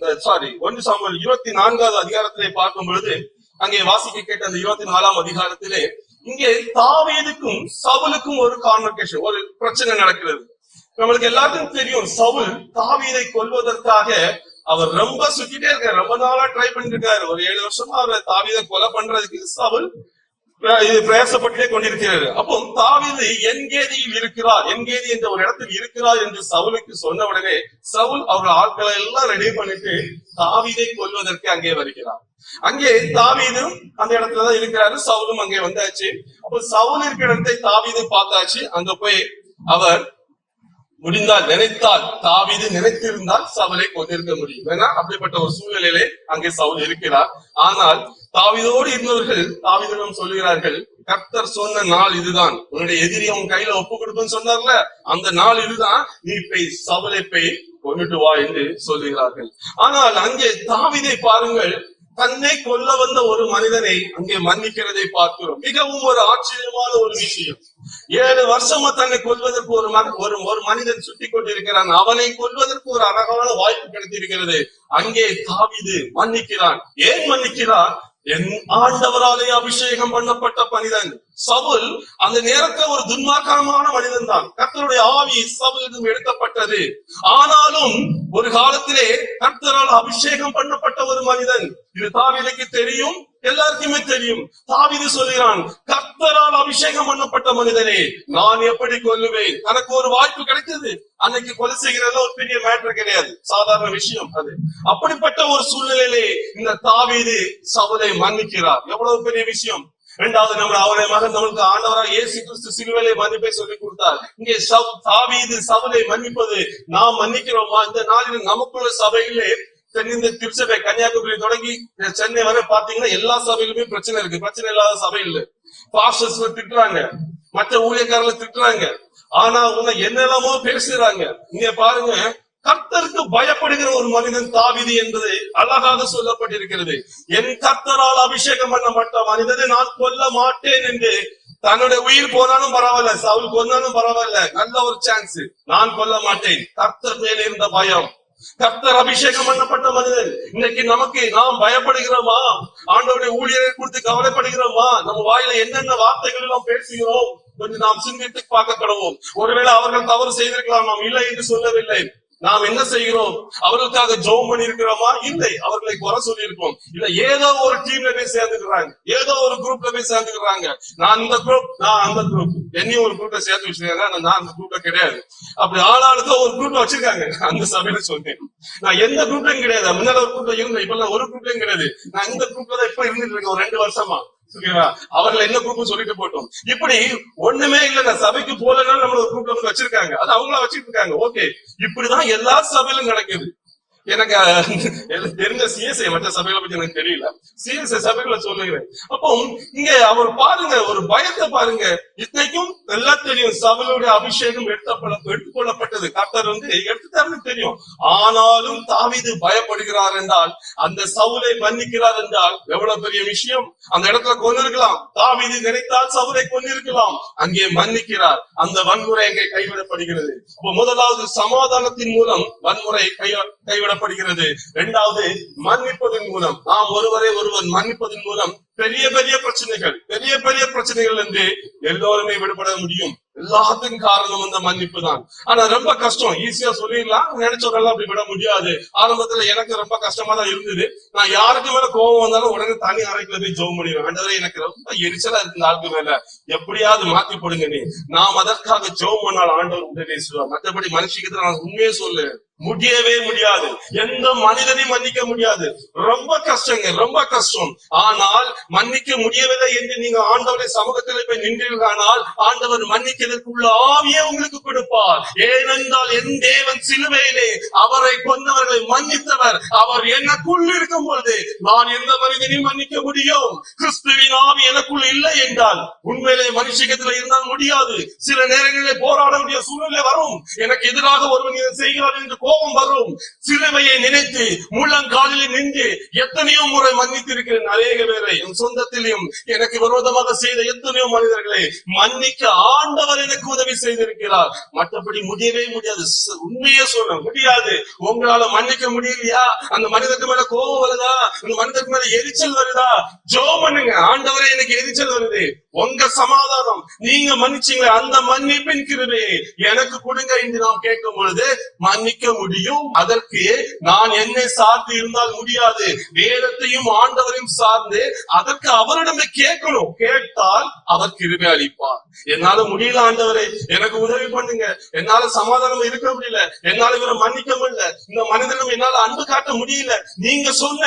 1 சாமுவேல் 24வது அதிகாரத்திலே பார்க்கும் பொழுது, அங்கே வாசிக்க கேட்ட அந்த 24ஆம் அதிகாரத்திலே இங்கே தாவீதுக்கும் சவுலுக்கும் ஒரு கான்வர்சேஷன், ஒரு பிரச்சனை நடக்கிறது. நம்மளுக்கு எல்லாருக்கும் தெரியும், சவுல் தாவீதை கொல்வதற்காக அவர் ரொம்ப சுத்திட்டே இருக்காரு, ரொம்ப நாளா ட்ரை பண்ணிட்டு இருக்காரு. ஒரு 7 வருஷமா அவர் தாவீதை கொலை பண்றதுக்கு சவுல் பிரயாசப்பட்டே கொண்டிருக்கிறாரு. அப்போ தாவீது என்கேதியில் இருக்கிறார், என்கேதி என்ற ஒரு இடத்தில் இருக்கிறார் என்று சவுலுக்கு சொன்ன உடனே சவுல் அவர்கள் ஆட்களை எல்லாம் ரெடி பண்ணிட்டு தாவீதை கொல்வதற்கு அங்கே வருகிறார். அங்கே தாவீதும் அந்த இடத்துலதான் இருக்கிறாரு, சவுலும் அங்கே வந்தாச்சு. அப்போ சவுல் இருக்கிற இடத்தை தாவீது பார்த்தாச்சு. அங்க போய் அவர் முடிந்தால் நினைத்தால், தாவீது நினைத்திருந்தால் சவுலை கொண்டிருக்க முடியும். ஏன்னா அப்படிப்பட்ட ஒரு சூழ்நிலையிலே அங்கே சவுல் இருக்கிறார். ஆனால் தாவீதோடு இருந்தவர்கள் தாவீதிடம் சொல்லுகிறார்கள், கர்த்தர் சொன்ன நாள் இதுதான், உன்னுடைய எதிரி உன் கையில ஒப்பு கொடுப்பேன்னு சொன்னார்ல, அந்த நாள் இதுதான், நீ போய் சவுலை போய் கொண்டுட்டு வா என்று சொல்லுகிறார்கள். ஆனால் அங்கே தாவீதை பாருங்கள், தன்னை கொல்ல வந்த ஒரு மனிதனை அங்கே மன்னிக்கிறதை பார்க்கிறோம். மிகவும் ஒரு ஆச்சரியமான ஒரு விஷயம். 7 வருஷமா தன்னை கொல்வதற்கு ஒரு மனிதன் சுட்டி கொண்டிருக்கிறான். அவனை கொல்வதற்கு ஒரு அழகான வாய்ப்பு கிடைத்திருக்கிறது. அங்கே தாவீது மன்னிக்கிறான். ஏன் மன்னிக்கிறான்? என் ஆண்டவராலே அபிஷேகம் பண்ணப்பட்ட மனிதன் சவுல் அந்த நேரத்துல ஒரு துன்மார்க்கமான மனிதன் தான். கர்த்தருடைய ஆவி சவுலிடம் எடுக்கப்பட்டது. ஆனாலும் ஒரு காலத்திலே கர்த்தரால் அபிஷேகம் பண்ணப்பட்ட ஒரு மனிதன். இது தாவீதுக்கு தெரியும், எல்லாருக்குமே தெரியும். தாவீது சொல்கிறான், கர்த்தரால் அபிஷேகம் பண்ணப்பட்ட மனிதனே நான் எப்படி கொல்லுவேன்? தனக்கு ஒரு வாய்ப்பு கிடைத்தது. அன்னைக்கு கொலை செய்கிறது ஒரு பெரிய மேட்டர் கிடையாது, சாதாரண விஷயம் அது. அப்படிப்பட்ட ஒரு சூழ்நிலையிலே இந்த தாவீது சவுலை மன்னிக்கிறார். எவ்வளவு பெரிய விஷயம். இரண்டாவது, நம்ம அவருடைய மகன் நம்மளுக்கு ஆண்டவராக இயேசு கிறிஸ்து சிலுவையிலே மன்னிப்பை சொல்லிக் கொடுத்தார். இங்கே தாவீது சவுலை மன்னிப்பது நாம் மன்னிக்கிறோமா? இந்த நாளில் நமக்குள்ள சபையிலே தென்னிந்திய திருச்சபை கன்னியாகுமரி தொடங்கி சென்னை வரை பாத்தீங்கன்னா எல்லா சபையிலுமே பிரச்சனை இருக்கு. பிரச்சனை இல்லாத சபை இல்ல. பாஸ்டர்ஸ் திட்டுறாங்க, மற்ற ஊழியக்காரர்கள் திட்டுறாங்க, ஆனா அவங்க என்னெல்லாமோ பேசுறாங்க. இங்க பாருங்க, கர்த்தருக்கு பயப்படுகிற ஒரு மனிதன் தாவீது என்பது அழகாக சொல்லப்பட்டிருக்கிறது. என் கர்த்தரால் அபிஷேகம் பண்ணப்பட்ட மனிதனை நான் கொல்ல மாட்டேன் என்று, தன்னுடைய உயிர் போனாலும் பரவாயில்ல, சவுல் கொன்னாலும் பரவாயில்ல, நல்ல ஒரு சான்ஸ், நான் கொல்ல மாட்டேன். கர்த்தர் மேல இருந்த பயம். கர்த்தர் அபிஷேகம் பண்ணப்பட்ட மனிதன். இன்னைக்கு நமக்கு நாம் பயப்படுகிறோமா? ஆண்டவருடைய ஊழியரை குறித்து கவலைப்படுகிறோமா? நம்ம வாயில என்னென்ன வார்த்தைகள் எல்லாம் பேசுகிறோம்? கொஞ்சம் நாம் சிந்தித்து பார்க்க கடவோம். ஒருவேளை அவர்கள் தவறு செய்திருக்கலாம், நாம் இல்லை என்று சொல்லவில்லை. நாம் என்ன செய்கிறோம்? அவர்களுக்காக ஜெபம் பண்ணி இருக்கிறோமா? இல்லை. அவர்களை குறை சொல்லி இருக்கோம். இல்ல ஏதோ ஒரு டீம்ல போய் சேர்ந்துக்கிறாங்க, ஏதோ ஒரு குரூப்ல போய் சேர்ந்துக்கிறாங்க. நான் இந்த குரூப், நான் அந்த குரூப், என்னையும் ஒரு குரூப்ல சேர்த்து வச்சிருக்காங்க, நான் அந்த குரூப்ல கிடையாது. அப்படி ஆளாளுக்கு ஒரு குரூப்ல வச்சிருக்காங்க. அந்த சபையில சொன்னேன், நான் எந்த குரூப்லயும் கிடையாது. முன்னால ஒரு குரூப்ல இருந்தேன், இப்ப ஒரு குரூப்லயும் கிடையாது. நான் இந்த குரூப்ல தான் இப்ப இருந்துட்டு இருக்கேன், ஒரு 2 வருஷமா. அவர்கள் என்ன குரூப் சொல்லிட்டு போட்டோம். இப்படி ஒண்ணுமே இல்ல, சபைக்கு போலன்னா நம்ம ஒரு குரூப்ல வந்து வச்சிருக்காங்க, அது அவங்களா வச்சிட்டு இருக்காங்க. ஓகே, இப்படிதான் எல்லா சபையிலும் நடக்குது. எனக்கு தெரிஞ்ச சிஎஸ்ஐ மற்ற சபைகளை பத்தி எனக்கு தெரியல, சிஎஸ்ஐ சபைகளை சொல்லுகிறேன். அப்போ இங்க அவர் பாருங்க, ஒரு பயத்தை பாருங்க. இத்தனைக்கும் எல்லாம் தெரியும், சபையுடைய அபிஷேகம் எடுத்துக்கொள்ளப்பட்டது, கர்த்தர் எடுத்துட்டாருன்னு தெரியும். ஆனாலும் தாவீது பயப்படுகிறார் என்றால், அந்த சவுலை மன்னிக்கிறார் என்றால் எவ்வளவு பெரிய விஷயம். அந்த இடத்துல கொண்டிருக்கலாம், தாவீது நினைத்தால் சவுலை கொண்டிருக்கலாம், அங்கே மன்னிக்கிறார். அந்த வன்முறை அங்கே கைவிடப்படுகிறது. அப்போ முதலாவது சமாதானத்தின் மூலம் வன்முறை கைவிடப்படுகிறது. இரண்டாவது மன்னிப்பதன் மூலம், நாம் ஒருவரை ஒருவர் மன்னிப்பதன் மூலம் பெரிய பெரிய பிரச்சனைகள் என்று எல்லோருமே விடுபட முடியும். எல்லாத்துக்கும் காரணம் அந்த மன்னிப்பு தான். ஆனா ரொம்ப கஷ்டம். ஈஸியா சொல்லிடலாம், நினைச்சவரெல்லாம் அப்படி விட முடியாது. ஆரம்பத்துல எனக்கு ரொம்ப கஷ்டமா தான் இருந்தது. நான் யாருக்கு மேல கோபம் வந்தாலும் உடனே தனி அறைக்குள்ள போய் ஜெபம் பண்ணிடுவேன். ஆண்டவரே, எனக்கு ரொம்ப எரிச்சலா இருக்கு இந்த ஆளுக்கு மேல, எப்படியாவது மாத்தி போடுங்க. நாம் அதற்காக ஜெபம் பண்ணால் ஆண்டவர் உடனே சொல்லுவார். மற்றபடி மனுஷிக்கு நான் உண்மையே சொல்லுவேன், முடியவே முடியாது. எந்த மனிதனையும் மன்னிக்க முடியாது. ரொம்ப கஷ்டங்க, ரொம்ப கஷ்டம். ஆனால் மன்னிக்க முடியவில்லை என்று நீங்க ஆண்டவரை சமூகத்தில் போய் நின்றீர்களானால் ஆண்டவர் மன்னிக்கிறதுக்குள்ள ஆவியே உங்களுக்கு கொடுப்பார். ஏனென்றால் என் தேவன் சிலுவையிலே அவரை கொண்டவர்களை மன்னித்தவர். அவர் எனக்குள் இருக்கும் பொழுது நான் எந்த மனிதனையும் மன்னிக்க முடியும். கிறிஸ்துவின் ஆவி எனக்குள் இல்லை என்றால் உண்மையிலே மனுஷத்துல இருந்தால் முடியாது. சில நேரங்களிலே போராட வேண்டிய சூழ்நிலை வரும். எனக்கு எதிராக ஒருவன் இதை செய்கிறார் என்று கோபம் வரும். சிலுவையை நினைத்து முள்ளங்காலில் நின்று எத்தனையோ முறை மன்னித்திருக்கிறேன். அநேக பேரை என் சொந்தத்திலும் எனக்கு விரோதமாக செய்த எத்தனையோ மனிதர்களை மன்னிக்க ஆண்டவர் எனக்கு உதவி செய்திருக்கிறார். மற்றபடி முடியவே முடியாது. உண்மையே சொல்ல முடியாது. உங்களால மன்னிக்க முடியலையா? அந்த மனிதருக்கு மேல கோபம் வருதா? அந்த மனிதருக்கு மேல எரிச்சல் வருதா? ஜெபம் பண்ணுங்க. ஆண்டவரே எனக்கு எரிச்சல் வருது, உங்க சமாதானம் நீங்க மன்னிச்சீங்க, அந்த மன்னிப்பின் கிருபையை எனக்கு கொடுங்க என்று நாம் கேட்கும் பொழுது மன்னிக்க முடியும். அதற்கு நான் என்னை சார்ந்து இருந்தால் முடியாது. வேதத்தையும் ஆண்டவரையும் சார்ந்து அதற்கு அவரிடமே கேட்கணும். கேட்டால் அவர் கிருபை அளிப்பார். என்னால முடியல ஆண்டவரே, எனக்கு உதவி பண்ணுங்க. என்னால சமாதானம் இருக்க முடியல, என்னால இவரை மன்னிக்க முடியல, இந்த மனிதனும் என்னால அன்பு காட்ட முடியல, நீங்க சொன்ன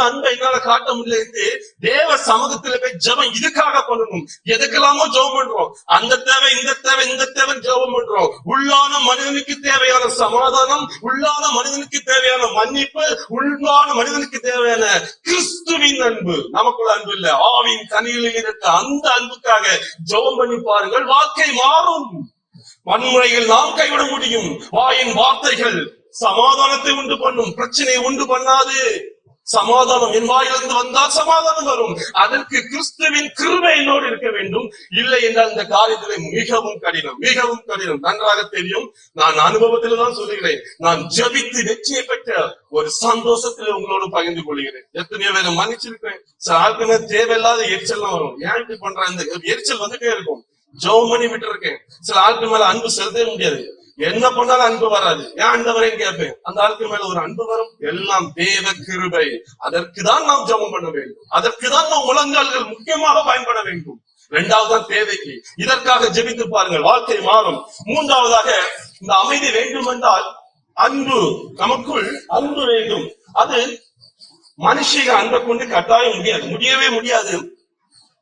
அன்பை என்னால காட்ட முடியல என்று தேவ சமூகத்துல போய் ஜெபம் இதுக்காக பண்ணணும். எதுக்கெல்லாமோ ஜெபம் பண்றோம். அந்த தேவை, இந்த தேவை, இந்த தேவை ஜெபம் பண்றோம். உள்ளான மனிதனுக்கு தேவையான சமாதானம், உள்ளான மனிதனுக்கு தேவையான மன்னிப்பு, உள்ளான மனிதனுக்கு தேவையான கிறிஸ்துவின் அன்பு. நமக்குள்ள அன்பு இல்ல, ஆவின் கனிகளில் இருக்க அந்த அன்புக்காக ஜெபம் பண்ணி பாருங்கள். வாழ்க்கை மாறும். வன்முறைகள் நாம் கைவிட முடியும். வாயின் வார்த்தைகள் சமாதானத்தை உண்டு பண்ணும், பிரச்சனையை உண்டு பண்ணாது. சமாதானம் என் வாயிலிருந்து வந்தால் சமாதானம் வரும். அதற்கு கிறிஸ்துவின் கிருபை என்னோடு இருக்க வேண்டும். இல்லை என்றால் இந்த காரியத்திலே மிகவும் கடினம், மிகவும் கடினம். நன்றாக தெரியும். நான் அனுபவத்தில் தான் சொல்லுகிறேன். நான் ஜெபித்து வெற்றியை பெற்ற ஒரு சந்தோஷத்தில் உங்களோடு பகிர்ந்து கொள்கிறேன். எத்தனையோ பேரை மன்னிச்சிருக்கேன். சில ஆட்கள் தேவையில்லாத எரிச்சல் வரும். ஏன் இப்படி பண்ற இந்த எரிச்சல் வந்துட்டே இருக்கும். ஜெபம் பண்ணி விட்டு இருக்கேன். சில ஆட்கள் மேல அன்பு செலுத்தவே முடியாது. என்ன பண்ணாலும் அன்பு வராது. ஏன் ஆண்டவரையும் கேட்பேன். அந்த ஆளுக்கு மேல ஒரு அன்பு வரும். எல்லாம் தேவ கிருபை. அதற்குதான் நாம் ஜெபம் பண்ண வேண்டும். அதற்குதான் நாம் முழங்கால்கள் முக்கியமாக பயன்பட வேண்டும். இரண்டாவதுதான் தேவைக்கு. இதற்காக ஜெபித்து பாருங்கள், வாழ்க்கை மாறும். மூன்றாவதாக இந்த அமைதி வேண்டும் என்றால் அன்பு, நமக்குள் அன்பு வேண்டும். அது மனுஷிக அன்பை கொண்டு கட்டாயம் முடியாது, முடியவே முடியாது.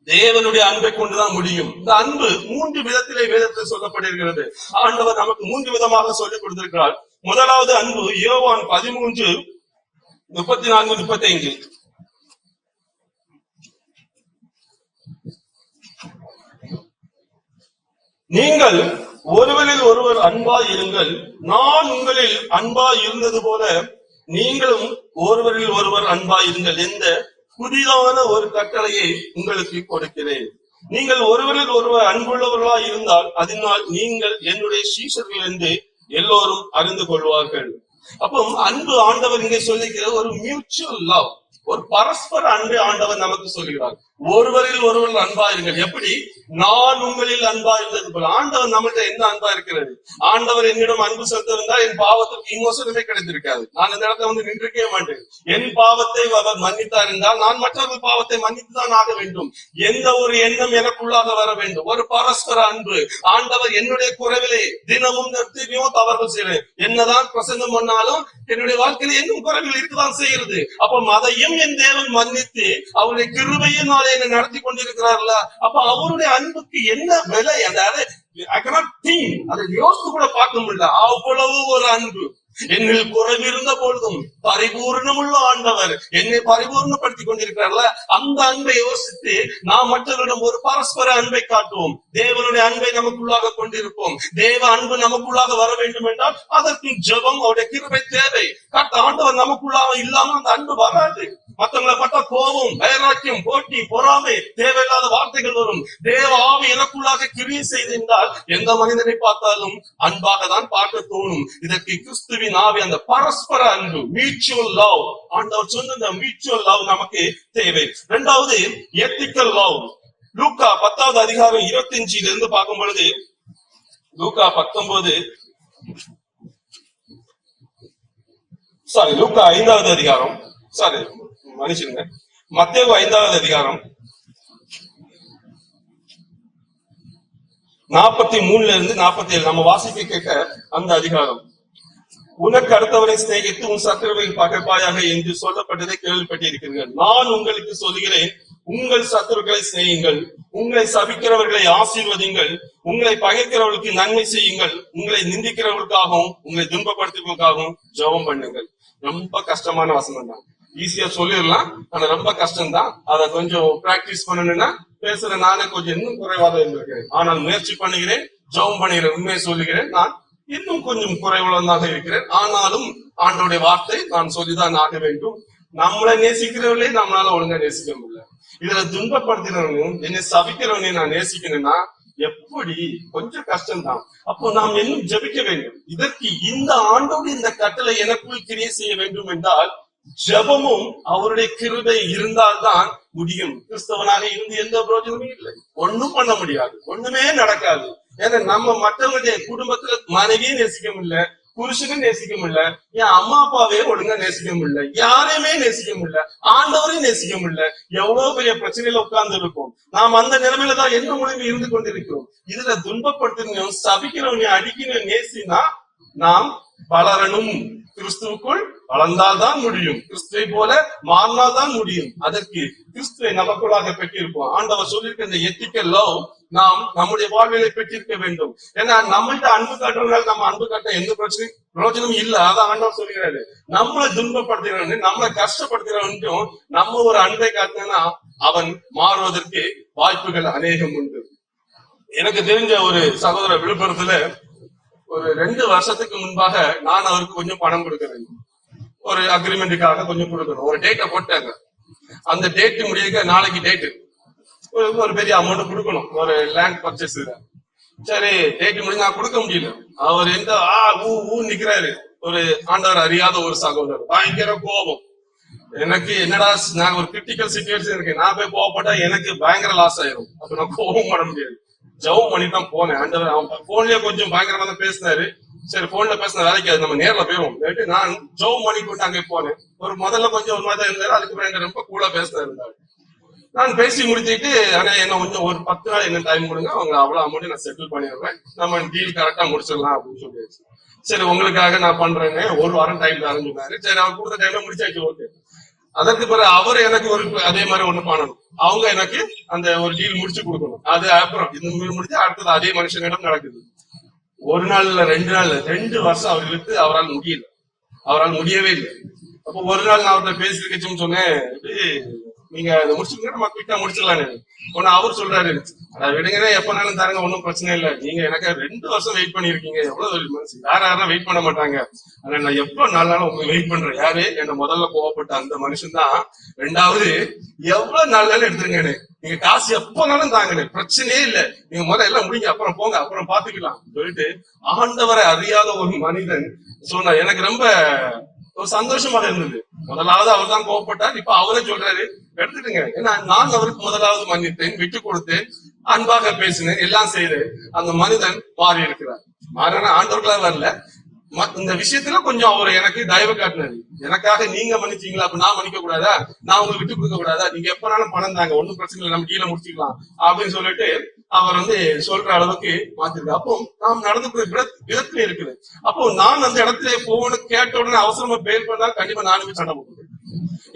தேவனுடைய அன்பை கொண்டுதான் முடியும். இந்த அன்பு 3 விதத்திலே வேதத்தில் சொல்லப்பட்டிருக்கிறது. ஆண்டவர் நமக்கு 3 விதமாக சொல்லிக் கொடுத்திருக்கிறார். முதலாவது அன்பு யோவான் 13:34-35. நீங்கள் ஒருவரில் ஒருவர் அன்பாய் இருங்கள். நான் உங்களில் அன்பாய் இருந்தது போல நீங்களும் ஒருவரில் ஒருவர் அன்பாய் இருங்கள். எந்த புதிதான ஒரு கட்டளையை உங்களுக்கு கொடுக்கிறேன். நீங்கள் ஒருவரில் ஒருவர் அன்புள்ளவர்களா இருந்தால் அதனால் நீங்கள் என்னுடைய சீஷர்கள் என்று எல்லோரும் அறிந்து கொள்வார்கள். அப்போ அன்பு ஆண்டவர் இங்கே சொல்லிக்கிற ஒரு மியூச்சுவல் லவ், ஒரு பரஸ்பர அன்பை ஆண்டவர் நமக்கு சொல்கிறார். ஒருவரில் ஒருவர் அன்பா இருங்கள். எப்படி? நான் உங்களில் அன்பா இருந்தது போல. ஆண்டவர் நம்மகிட்ட என்ன அன்பா இருக்கிறது? ஆண்டவர் என்னிடம் அன்பு செலுத்திருந்தா என் பாவத்திற்கு இமோசனமே கிடைத்திருக்காது. நான் இந்த இடத்துல வந்து நின்றுக்கவே மாட்டேன். என் பாவத்தை அவர் மன்னித்தார் என்றால் நான் மற்றவர்கள் பாவத்தை மன்னித்துதான் ஆக வேண்டும். எந்த ஒரு எண்ணம் எனக்குள்ளாக வர வேண்டும். ஒரு பரஸ்பர அன்பு. ஆண்டவர் என்னுடைய குறைவிலே தினமும் எத்தனையோ தவறுகள் செய்வேன். என்னதான் பிரசங்கம் பண்ணாலும் என்னுடைய வாழ்க்கையில இன்னும் குறைவில் இருக்குதான் செய்கிறது. அப்ப அதையும் என் தேவன் மன்னித்து அவருடைய கிருபையினாலே என்னை நடத்தி கொண்டிருக்கிறார்களா? அப்ப அவருடைய அன்புக்கு என்ன விலை? அதாவது அதை யோசித்து கூட பார்க்க முடியல. அவ்வளவு ஒரு அன்பு. என்னில் குறைவு இருந்த பொழுதும் பரிபூர்ணமுள்ள ஆண்டவர் என்னை பரிபூர்ணப்படுத்திக் கொண்டிருக்கிறார்களா? அந்த அன்பை யோசித்து நாம் மற்றவரிடம் ஒரு பரஸ்பர அன்பை காட்டுவோம். தேவனுடைய அன்பை நமக்குள்ளாக கொண்டிருப்போம். தேவ அன்பு நமக்குள்ளாக வர வேண்டும் என்றால் அதற்கு ஜெபம், அவருடைய கிருபை தேவை. ஆண்டவர் நமக்குள்ளாக இல்லாம அந்த அன்பு வராது. மற்றவங்களை பட்ட கோபம், வைராக்கியம், போட்டி, பொறாமை, தேவையில்லாத வார்த்தைகள் வரும். தேவ ஆவி எனக்குள்ளாக கிரியை செய்திருந்தால் எந்த மனிதனை பார்த்தாலும் அன்பாக தான் பார்க்க தோணும். இதற்கு கிறிஸ்துவின் ஆவி, அந்த பரஸ்பர அன்பு, மியூச்சுவல் லவ், ஆண்டவர் சொன்ன அந்த மியூச்சுவல் லவ் நமக்கு தேவை. இரண்டாவது எத்திக்கல் லவ். லூக்கா 10:25 பார்க்கும் பொழுது, லூக்கா 5வது அதிகாரம், மன்னிச்சிருங்க, மத்தேயு 5வது அதிகாரம் 43-47 நம்ம வாசிக்க கேட்க அந்த அதிகாரம். உனக்கு அடுத்தவரை சிநேகித்து உன் சத்துருவை பகைப்பாயாக என்று சொல்லப்பட்டதை கேள்விப்பட்டிருக்கிறீர்கள். நான் உங்களுக்கு சொல்கிறேன், உங்கள் சத்துருக்களை சிநேகியுங்கள், உங்களை சபிக்கிறவர்களை ஆசீர்வதிங்கள், உங்களை பகைக்கிறவர்களுக்கு நன்மை செய்யுங்கள், உங்களை நிந்திக்கிறவர்களுக்காகவும் உங்களை துன்பப்படுத்துவதற்காகவும் ஜெபம் பண்ணுங்கள். ரொம்ப கஷ்டமான வசனம் தான். ஈஸியா சொல்லிடலாம், ஆனா ரொம்ப கஷ்டம் தான். அதை கொஞ்சம் பிராக்டிஸ் பண்ணணும்னா பேசுற நானே கொஞ்சம் இன்னும் குறைவாக இருந்திருக்கிறேன். ஆனால் முயற்சி பண்ணுகிறேன், ஜெபம் பண்ணுகிறேன். உண்மையை சொல்லுகிறேன், நான் இன்னும் கொஞ்சம் குறைவுள்ளதாக இருக்கிறேன். ஆனாலும் ஆண்டோடைய வார்த்தை நான் சொல்லிதான் ஆக வேண்டும். நம்மளை நேசிக்கிறவர்களே நம்மளால ஒழுங்கா நேசிக்க முடியல. இதுல துன்பப்படுத்துறவனையும் என்னை சபிக்கிறவனையும் நான் நேசிக்கணும்னா எப்படி? கொஞ்சம் கஷ்டம்தான். அப்போ நாம் இன்னும் ஜெபிக்க வேண்டும். இதற்கு இந்த ஆண்டோடு இந்த கட்டளை எனக்குள் கிரியை செய்ய வேண்டும் என்றால் ஜெபமும் அவருடைய கிருபை இருந்தால்தான் முடியும். கிறிஸ்தவனாக இருந்து எந்த பிரயோஜனமும் இல்லை, ஒண்ணும் பண்ண முடியாது, ஒண்ணுமே நடக்காது. ஏன்னா நம்ம மற்றவங்களுடைய குடும்பத்துல மனைவியும் நேசிக்க முடியல, புருஷனும் நேசிக்க முடியல, என் அம்மா அப்பாவே ஒழுங்கா நேசிக்க முடியல, யாரையுமே நேசிக்க முடியல, ஆண்டவரையும் நேசிக்க முடியல. எவ்வளவு பெரிய பிரச்சனையில உட்கார்ந்து இருக்கும். நாம் அந்த நிலைமையில தான் என்ன முடிவு இருந்து கொண்டிருக்கிறோம். இதுல துன்பப்படுத்தணும், சபிக்கிறவனையும் அடிக்கணும் நேசினா நாம் வளரணும். கிறிஸ்துவுக்குள் வளர்ந்தால்தான் முடியும். கிறிஸ்துவை போல மாறினால்தான் முடியும். அதற்கு கிறிஸ்துவை நமக்குள்ளாக பெற்றிருப்போம். ஆண்டவர் சொல்லியிருக்க இந்த எத்திக்கல் லவ் நாம் நம்முடைய வாழ்விலை பெற்றிருக்க வேண்டும். ஏன்னா நம்மள்ட்ட அன்பு காட்டுறதுனால நம்ம அன்பு காட்ட எந்த பிரயோஜனமும் இல்ல. அதான் ஆண்டவர் சொல்கிறாரு, நம்மளை துன்பப்படுத்துகிறவன், நம்மளை கஷ்டப்படுத்துகிறவனுக்கும் நம்ம ஒரு அன்பை காட்டினா அவன் மாறுவதற்கு வாய்ப்புகள் அநேகம் உண்டு. எனக்கு தெரிஞ்ச ஒரு சகோதரர் விழுப்புரத்துல ஒரு 2 வருஷத்துக்கு முன்பாக நான் அவருக்கு கொஞ்சம் பணம் கொடுக்க வேண்டும். ஒரு அக்ரிமெண்ட்டுக்காக கொஞ்சம் கொடுக்கணும். ஒரு டேட்டை போட்டாங்க. அந்த டேட் முடிய நாளைக்கு டேட்டு ஒரு பெரிய அமௌண்ட் கொடுக்கணும், ஒரு லேண்ட் பர்ச்சேஸ். சரி, டேட் முடிஞ்சு நான் கொடுக்க முடியல. அவர் எந்த நிக்கிறாரு. ஒரு ஆண்டவர் அறியாத ஒரு சகோதரர், பயங்கர கோபம். எனக்கு என்னடா, நான் ஒரு கிரிட்டிக்கல் சிச்சுவேஷன் இருக்கு, நான் போய் கோவப்பட்டா எனக்கு பயங்கர லாஸ் ஆயிரும். அப்ப நான் கோபம் பண்ண முடியாது. ஜெபம் பண்ணி தான் போனேன். அவன் போன்லயே கொஞ்சம் பயங்கரமா தான் பேசினாரு. சரி, போன்ல பேசின வேலைக்கு அது நம்ம நேர்ல போயிடும். நான் ஜெபம் பண்ணி கொண்டு அங்கே போனேன். ஒரு முதல்ல கொஞ்சம் ஒரு மாதிரி இருந்தாரு, அதுக்கப்புறம் ரொம்ப கூலா பேசினாரு. நான் பேசி முடிச்சுட்டு, ஆனா என்ன கொஞ்சம் ஒரு 10 நாள் என்ன டைம் கொடுங்க, அவங்க அவ்வளவு அமௌண்ட் நான் செட்டில் பண்ணிடுறேன், நம்ம டீல் கரெக்டா முடிச்சிடலாம் அப்படின்னு சொல்லியாச்சு. சரி, உங்களுக்காக நான் பண்றேன்னு 1 வாரம் டைம் தரேன்னு சொன்னாரு. சரி, அவர் கொடுத்த டைம்ல முடிச்சாச்சு. ஓகே. அதற்கு பிறகு அவர் எனக்கு ஒரு அதே மாதிரி ஒண்ணு பண்ணணும். அவங்க எனக்கு அந்த ஒரு டீல் முடிச்சு கொடுக்கணும். அது அப்புறம் இந்த முடிச்சு அடுத்தது அதே மனுஷனிடம் நடக்குது. 1 நாள் இல்ல, 2 நாள், 2 வருஷம் அவர்களுக்கு அவரால் முடியல. அவரால் முடியவே இல்லை. அப்போ ஒரு நாள் நான் அவர்கிட்ட பேசிருக்கச்சுன்னு சொன்னேன், நீங்க அதை முடிச்சுங்க, நம்ம குயிக்கா முடிச்சிடலான்னு. ஒன்னு அவர் சொல்றாரு, அதை விடுங்கன்னா எப்பனாலும் தரங்க, ஒன்னும் பிரச்சனை இல்லை. நீங்க எனக்கு 2 வருஷம் வெயிட் பண்ணிருக்கீங்க, எவ்வளவு மனசு, யாரும் வெயிட் பண்ண மாட்டாங்க. ஆனா நான் எவ்வளவு நாளாலும் உங்களுக்கு வெயிட் பண்றேன். யாரு? என்ன முதல்ல கோவப்பட்ட அந்த மனுஷன் தான். 2வது, எவ்வளவு நாளாலும் எடுத்துருங்க, நீங்க காசு எப்பனாலும் தாங்க, பிரச்சனையே இல்லை, நீங்க முதல்ல எல்லாம் முடிங்க, அப்புறம் போங்க, அப்புறம் பாத்துக்கலாம் சொல்லிட்டு ஆண்டவரை அறியாத ஒரு மனிதன் சொன்ன. எனக்கு ரொம்ப ஒரு சந்தோஷமாக இருந்தது. முதலாவது அவர் தான் கோவப்பட்டார், இப்ப அவரே சொல்றாரு எடுத்துட்டுங்க. ஏன்னா நான் அவருக்கு முதலாவது மன்னித்தேன், விட்டு கொடுத்தேன், அன்பாக பேசினேன், எல்லாம் செய்தேன். அந்த மனிதன் மாறி இருக்கிறார். மாறினா ஆண்டவர்களா வரல, இந்த விஷயத்துல கொஞ்சம் அவர் எனக்கு தயவு காட்டினாரு. எனக்காக நீங்க மன்னிச்சீங்களா, அப்ப நான் மன்னிக்க கூடாதா, நான் உங்களுக்கு விட்டு கொடுக்க கூடாதா, நீங்க எப்பனாலும் பணம் தாங்க, ஒன்னும் பிரச்சனை இல்லை, நம்ம கீழே முடிச்சுக்கலாம் அப்படின்னு சொல்லிட்டு அவர் சொல்ற அளவுக்கு மாத்திருக்கு. அப்போ நாம் நடந்து விதத்துல இருக்குது. அப்போ நான் அந்த இடத்துல போன் கேட்ட உடனே அவசரமா பேர் பண்ணா கண்டிப்பா நானுமே சண்டை போட்டுருக்கேன்.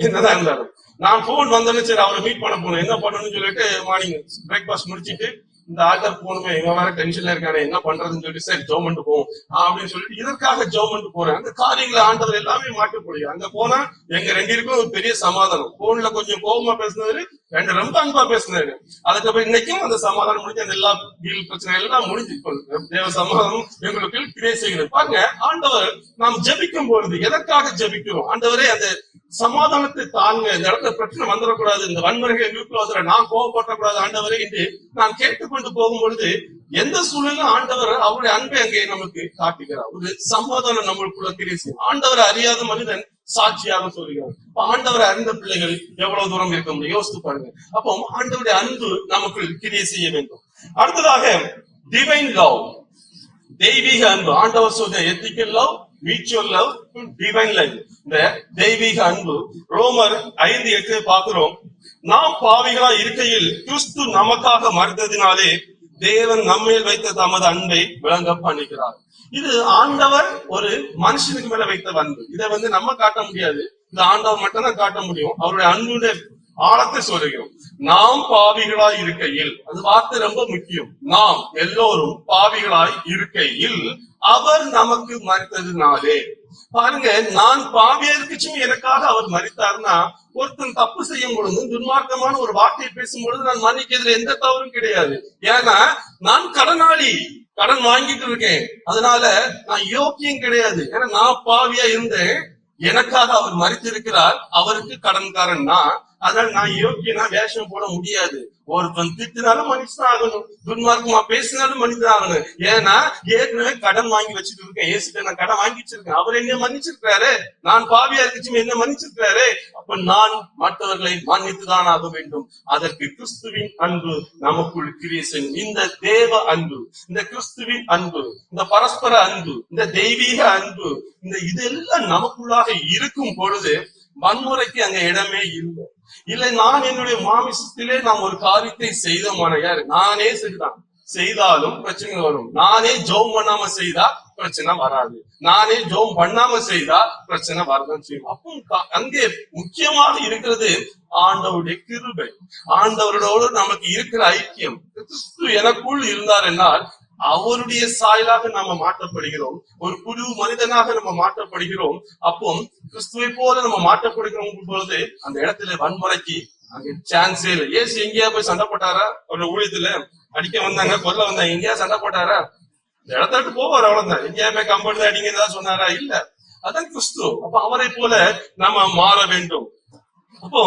என்னதான் இருந்தாலும் நான் போன் வந்தோன்னு சரி அவரை மீட் பண்ண போகணும், என்ன பண்ணணும்னு சொல்லிட்டு மார்னிங் பிரேக்பாஸ்ட் முடிச்சிட்டு இந்த ஆர்டர் போகணுமே, இவன் வேற டென்ஷன்ல இருக்கானே, என்ன பண்றதுன்னு சொல்லிட்டு சரி ஜெபம் பண்ணிட்டு போவோம் அப்படின்னு சொல்லிட்டு இதற்காக ஜெபம் பண்ணிட்டு போறேன். அந்த காரியங்களை ஆண்டவர் எல்லாமே மாற்ற முடியும். அங்க போனா எங்க 2 பேருக்கும் ஒரு பெரிய சமாதானம். போன்ல கொஞ்சம் கோபமா பேசினது, 2 ரொம்ப அன்பா பேசினாரு. அதுக்கப்புறம் இன்னைக்கும் அந்த சமாதானம் முடிஞ்சு, அந்த எல்லா வீல் பிரச்சனை எல்லாம் முடிஞ்சு தேவ சமாதானம் எங்களுக்கு கிரியை செய்கிறது. பாருங்க, ஆண்டவர் நாம் ஜெபிக்கும் பொழுது எதற்காக ஜெபிக்கிறோம்? ஆண்டவரே அந்த சமாதானத்தை தாங்க, இந்த இடத்துல பிரச்சனை வந்துடக்கூடாது, இந்த வன்முறைகள் எங்களுக்குள்ள நான் கோவப்படக்கூடாது ஆண்டவரே என்று நான் கேட்டுக்கொண்டு போகும் பொழுது எந்த சூழலும் ஆண்டவர் அவருடைய அன்பை அங்கே நமக்கு காட்டுகிறார். ஒரு சமாதானம் நம்மளுக்குள்ள கிரியை செய்யும். ஆண்டவரை அறியாத மனிதன் சாட்சியாக சொல்கிறார். ஆண்டவரை அறிந்த பிள்ளைகள் எவ்வளவு தூரம் இருக்க முடியும் யோசித்து பாருங்க. அப்போ ஆண்டவருடைய அன்பு நமக்குள் கிரியை செய்ய வேண்டும். அடுத்ததாக டிவைன் லவ், தெய்வீக அன்பு. ஆண்டவர் சொல்ற ethical love, mutual love, divine love. இந்த தெய்வீக அன்பு ரோமர் 5:8 பார்க்கிறோம். நாம் பாவிகளா இருக்கையில் கிறிஸ்து நமக்காக மறுத்ததினாலே தேவன் நம்மேல் வைத்த தமது அன்பை விளங்க பண்ணுகிறார். இது ஆண்டவர் ஒரு மனுஷனுக்கு மேல வைத்த அன்பு. இதை நம்ம காட்ட முடியாது, இந்த ஆண்டவர் மட்டும்தான் காட்ட முடியும். அவருடைய அன்புடைய ஆழத்தை சொல்லுகிறோம். நாம் பாவிகளாய் இருக்கையில், அது வார்த்தை ரொம்ப முக்கியம், நாம் எல்லோரும் பாவிகளாய் இருக்கையில் அவர் நமக்கு மரித்ததுனாலே. பாருங்க, நான் பாவியா இருக்குச்சும் எனக்காக அவர் மரித்தார்னா, ஒருத்தன் தப்பு செய்யும் பொழுது துன்மார்க்கமான ஒரு வார்த்தையை பேசும் பொழுது நான் மன்னிக்கிறதுல எந்த தவறும் கிடையாது. ஏன்னா நான் கடனாளி, கடன் வாங்கிட்டு இருக்கேன், அதனால நான் யோக்கியம் கிடையாது. ஏன்னா நான் பாவியா இருந்தேன், எனக்காக அவர் மரித்திருக்கிறார், அவருக்கு கடன்காரன் நான், அதனால நான் யோக்கியனா வேஷம் போட முடியாது. ஒருத்தன் திட்டினாலும் மன்னிச்சுதான் ஆகணும், துன்மார்க்கமா பேசினாலும் மன்னிச்சுதான் ஆகணும். ஏன்னா ஏற்கனவே கடன் வாங்கி வச்சுட்டு இருக்கேன், ஏசுக்கு நான் கடன் வாங்கி வச்சிருக்கேன், அவர் என்ன மன்னிச்சிருக்காரு, நான் பாவியா இருக்குச்சுமே என்ன மன்னிச்சிருக்காரு, அப்ப நான் மற்றவர்களை மன்னித்துதான் ஆக வேண்டும். அதற்கு கிறிஸ்துவின் அன்பு நமக்குள் கிரியை செய்யும். இந்த தேவ அன்பு, இந்த கிறிஸ்துவின் அன்பு, இந்த பரஸ்பர அன்பு, இந்த தெய்வீக அன்பு, இதெல்லாம் நமக்குள்ளாக இருக்கும் பொழுது வன்முறைக்கு அங்க இடமே இல்லை. இல்லை, நான் என்னுடைய மாமிசத்திலே நாம் ஒரு காரியத்தை செய்தோமான, யாரு நானே செய்தாலும் பிரச்சனை வரும். நானே ஜோம் பண்ணாம செய்தா பிரச்சனை வராது, நானே ஜோம் பண்ணாம செய்தா பிரச்சனை வரதான் செய்யும். அப்போ அங்கே முக்கியமாக இருக்கிறது ஆண்டவருடைய கிருபை, ஆண்டவரோடு நமக்கு இருக்கிற ஐக்கியம். கிறிஸ்து எனக்குள் இருந்தார் என்னால் அவருடைய சாயலாக நாம மாற்றப்படுகிறோம், ஒரு புது மனிதனாக நம்ம மாற்றப்படுகிறோம். அப்போ கிறிஸ்துவை போல நம்ம மாற்றப்படுகிறோம் பொழுது அந்த இடத்துல வன்முறைக்கு அங்க சான்ஸே இல்லை. ஏசு எங்கேயா போய் சண்டை போட்டாரா? அவருடைய ஊழியத்துல அடிக்க வந்தாங்க, கொல்ல வந்தாங்க, எங்கேயா சண்டை போட்டாரா? இந்த இடத்த விட்டு போவார், அவ்வளவுதான். எங்கேயாமே கம்பெனி அடிங்க சொன்னாரா? இல்ல. அதான் கிறிஸ்து. அப்ப அவரை போல நம்ம மாற வேண்டும். அப்போ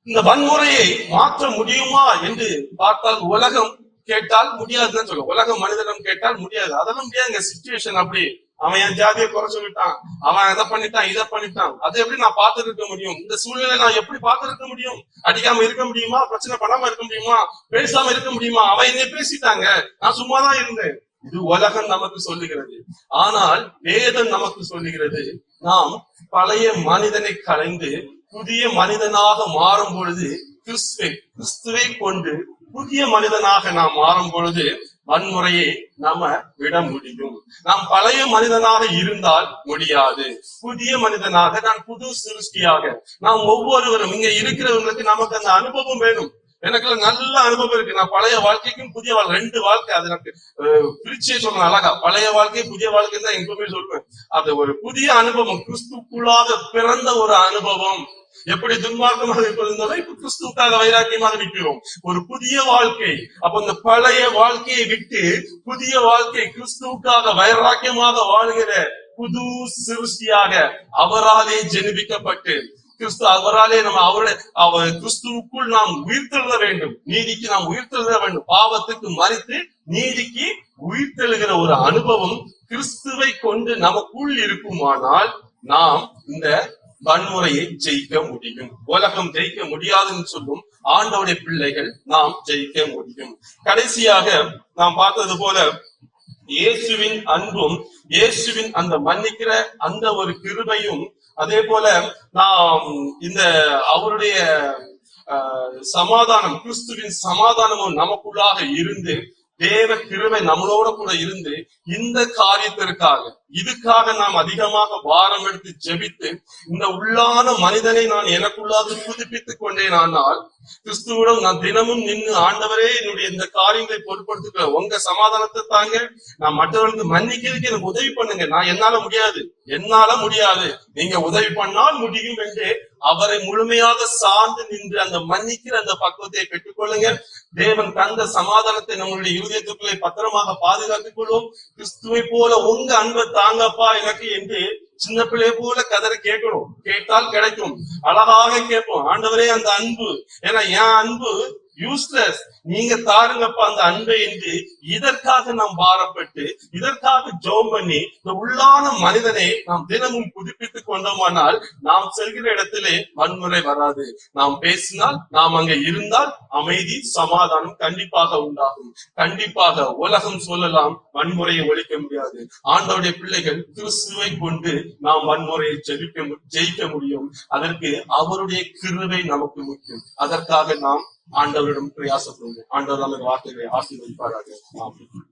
இந்த வன்முறையை மாற்ற முடியுமா என்று பார்த்தால் உலகம் கேட்டால் முடியாதுன்னு சொல்லுவோம். உலக மனிதனம் கேட்டால் முடியாது, அதெல்லாம் முடியாதுங்க. சிச்சுவேஷன் அப்படி, அவன் என் ஜாதியை குறை சொல்லிட்டான், அவன் இதை பண்ணிட்டான், இதை பண்ணிட்டான், அதை எப்படி நான் பார்த்து இருக்க முடியும்? இந்த சூழ்நிலை நான் எப்படி பார்த்து இருக்க முடியும்? அடிக்காம இருக்க முடியுமா? பிரச்சனை பண்ணாம இருக்க முடியுமா? பேசாம இருக்க முடியுமா? அவன் என்னை பேசிட்டாங்க, நான் சும்மாதான் இருந்தேன். இது உலகம் நமக்கு சொல்லுகிறது. ஆனால் வேதம் நமக்கு சொல்லுகிறது, நாம் பழைய மனிதனை கலைந்து புதிய மனிதனாக மாறும் பொழுது கிறிஸ்துவை கொண்டு புதிய மனிதனாக நாம் மாறும் பொழுது வன்முறையை நாம விட முடியும். நாம் பழைய மனிதனாக இருந்தால் முடியாது. புதிய மனிதனாக, நான் புது சிருஷ்டியாக, நாம் ஒவ்வொருவரும் இங்க இருக்கிறவங்களுக்கு நமக்கு அந்த அனுபவம் வேணும். எனக்கு நல்ல அனுபவம் இருக்கு, நான் பழைய வாழ்க்கைக்கும் புதிய வாழ்க்கை, ரெண்டு வாழ்க்கை, அது எனக்கு பிரிச்சே சொல்லணும் அழகா. பழைய வாழ்க்கை புதிய வாழ்க்கை தான் எப்பவுமே சொல்லுவேன். அது ஒரு புதிய அனுபவம், கிறிஸ்துக்குள்ளாக பிறந்த ஒரு அனுபவம். எப்படி துன்மார்க்கமாக இருப்பது இப்ப கிறிஸ்துவுக்காக வைராக்கியமாக நிற்கிறோம், ஒரு புதிய வாழ்க்கை. அப்ப இந்த பழைய வாழ்க்கையை விட்டு புதிய வாழ்க்கை, கிறிஸ்துவுக்காக வைராக்கியமாக வாழ்கிற புது சிருஷ்டியாக அவராலே ஜெனிபிக்கப்பட்டு அவராலே நம்ம கிறிஸ்துவுக்குள் நாம் உயிர்த்தெழுத வேண்டும், நீதிக்கு நாம் உயிர்த்தெழுத வேண்டும். பாவத்துக்கு மறித்து நீதிக்கு உயிர்த்தெழுகிற ஒரு அனுபவம் கிறிஸ்துவை கொண்டு நமக்குள் இருக்குமானால் நாம் இந்த வன்முறையை ஜெயிக்க முடியும். உலகம் ஜெயிக்க முடியாதுன்னு சொல்லும் ஆண்டவருடைய பிள்ளைகள் நாம் ஜெயிக்க முடியும். கடைசியாக நாம் பார்த்தது போல இயேசுவின் அன்பும், இயேசுவின் அந்த மன்னிக்கிற அந்த ஒரு கிருபையும், அதே போல நாம் இந்த அவருடைய சமாதானம், கிறிஸ்துவின் சமாதானமும் நமக்குள்ளாக இருந்து, தேவ கிருபை நம்மளோட கூட இருந்து, இந்த காரியத்திற்காக, இதுக்காக நாம் அதிகமாக பாரம் எடுத்து ஜெபித்து இந்த உள்ளான மனிதனை நான் எனக்குள்ளாக புதுப்பித்துக் கொண்டேன். ஆனால் கிறிஸ்துவிடம் நான் தினமும் நின்று, ஆண்டவரே என்னுடைய இந்த காரியங்களை பொருட்படுத்துக்க, உங்க சமாதானத்தை தாங்க, நான் மற்றவர்களுக்கு மன்னிக்கிறதுக்கு எனக்கு உதவி பண்ணுங்க, நான் என்னால முடியாது, நீங்க உதவி பண்ணால் முடியும் என்று அவரை முழுமையாக சார்ந்து நின்று அந்த மன்னிக்கிற அந்த பக்குவத்தை பெற்றுக்கொள்ளுங்க. தேவன் தந்த சமாதானத்தை நம்மளுடைய இருதயத்துக்குள்ளே பத்திரமாக பாதுகாத்துக் கொள்வோம். கிறிஸ்துவை போல உங்க அன்பை தாங்கப்பா எனக்கு என்று சின்ன பிள்ளைய போல கதரை கேட்கணும். கேட்டால் கிடைக்கும், அழகாக கேட்போம். ஆண்டவரே அந்த அன்பு, ஏன்னா என் அன்பு யூஸ்லெஸ், நீங்க தாருங்கப்பா அந்த அன்பை என்று இதற்காக நாம் பாரப்பட்டு, இதற்காக ஜெபம் பண்ணி இந்த உள்ளான மனிதனை நாம் தினமும் புதுப்பித்துக் கொண்டோமானால் நாம் செல்கிற இடத்திலே வன்முறை வராது. நாம் பேசினால், நாம் அங்க இருந்தால் அமைதி, சமாதானம் கண்டிப்பாக உண்டாகும். கண்டிப்பாக உலகம் சொல்லலாம், வன்முறையை ஒழிக்க முடியாது. ஆண்டவருடைய பிள்ளைகள் கிறிஸ்துவை கொண்டு நாம் வன்முறையை ஜெயிக்க முடியும். அதற்கு அவருடைய கிருபை நமக்கு முக்கியம். அதற்காக நாம் ஆண்டவரிடம் பிரயாசப்படுவோம். ஆண்டவர் நமது வார்த்தைகளை ஆசீர்வதிப்பாராக. ஆமென்.